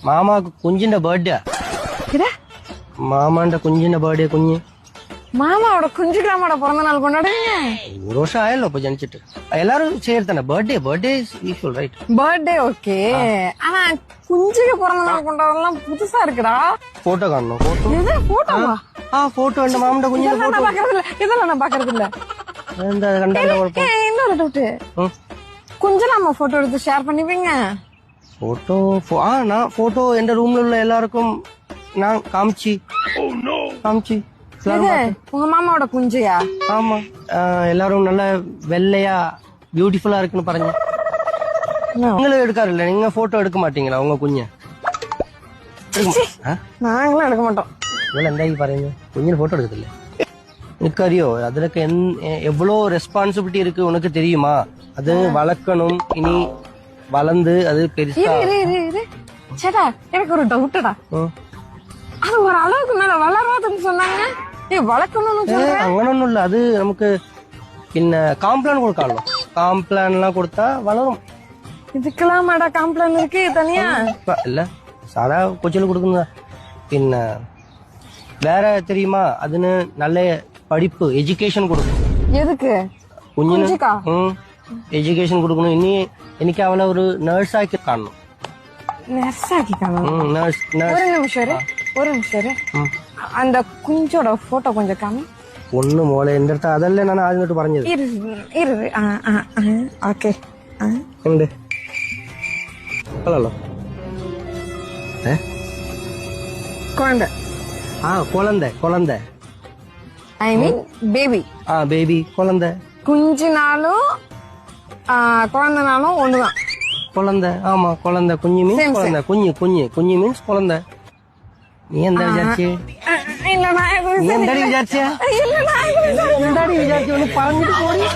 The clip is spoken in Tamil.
മാമാക്ക് കുഞ്ഞിന്റെ ബർത്ത്ഡേ മാമാന്റെ കുഞ്ഞിന്റെ ബർത്ത്ഡേ കുഞ്ഞ് மாமாவோட குஞ்சுக்கிராமோட பிறந்த நாள் கொண்டாடுவீங்க? ஒரு வருஷம் ஆயല്ലോ ഇപ്പൊ ജനിച്ചിട്ട് எல்லாரும் சேர்த்தானே birthday usual right birthday okay. ஆனா குஞ்சுக்கு பிறந்த நாள் கொண்டாடலாம் புதுசா இருக்குடா. போட்டோ காணணும் போட்டோ இது போட்டோவா? போட்டோ എന്റെ മാമന്റെ കുഞ്ഞിന്റെ இதெல்லாம் நான் பாக்குறது இல்ல. இதெல்லாம் நான் பாக்குறது இல்ல. എന്താ കണ്ടല്ലോ കുഴപ്പം இன்னொரு டவுட். குஞ்சலாமா போட்டோ எடுத்து ஷேர் பண்ணிப்பீங்க? போட்டோ நான் போட்டோ எന്റെ റൂമിൽ ഉള്ള എല്ലാവർക്കും நான் காமிச்சி இது உங்க மாமாவோட குஞ்சியா? ஆமா எல்லாரும் நல்ல வெள்ளையா பியூட்டிஃபுல்லா இருக்குன்னு പറഞ്ഞു നിങ്ങള് എടുക്കാറില്ല നിങ്ങൾ ഫോട്ടോ എടുക്ക മാട്ടീங்களா உங்க കുഞ്ഞ് நாங்களும் எடுக்க மாட்டோம். നിങ്ങൾ എന്താ ഈ പറയുന്നത് കുഞ്ഞിന് ഫോട്ടോ എടുക്കത്തില്ലേ എനിക്കറിയോ അതിലൊക്കെ எவ்வளோ ரெஸ்பான்சிபிலிட்டி இருக்கு உனக்கு தெரியுமா அது வளர்க்கணும் இனி வளர்ந்து அது பெருசா சேட்டா எனக்கு ஒரு டவுட்டடா அது ஒரு அளவுக்கு மேல வளராதுன்னு சொன்னாங்க வளர்க்கணும்னு അങ്ങനൊന്നും ഇല്ല അത് നമുക്ക് പിന്നെ காம்ப்ளான் கொடுக்காமோ காம்ப்ளான் எல்லாம் கொடுத்தா வளரும் இதுக்கெல்லாம் மேடா காம்ப்ளான் இருக்கு தனியா இல்ல சாதா கொச்சில கொடுക്കുന്നதா പിന്നെ வேற தெரியுமா அதுன்னு நல்ல படிப்பு எஜுகேஷன் கொடுக்கும் எதுக்கு കുഞ്ഞിന് എഡ്യൂക്കേഷൻ കൊടുക്കണം ഇനി എനിക്ക് അവളെ ഒരു നേഴ്സാക്കി കാണണം நர்ஸாக்கி காணும். നേഴ്സ് ஒரு நிமிஷம் அந்த குஞ்சோட போட்டோ கொஞ்சம் காமி. ഒന്ന് മോളെ എന്റെ അടുത്ത് അതല്ലേ ഞാൻ ആദ്യം തൊട്ട് പറഞ്ഞത് ஓகே ഉണ്ട് കൊള്ളാലോ குழந்தை குழந்தை ஐ மீன் பேபி பேபி குழந்தை குஞ்சுனாலும் குழந்தைனாலும் ஒண்ணுதான் குழந்தை ஆமா குழந்தை குஞ்சு மீன்ஸ் குழந்தை குஞ்சு மீன்ஸ் குழந்தை നീ എന്താ വിചാരിച്ചേ இல்ல நான் നീ എന്താടി വിചാരിച്ചേ இல்ல நான் എന്താടി വിചാരിച്ചു പറഞ്ഞിട്ട് പോയി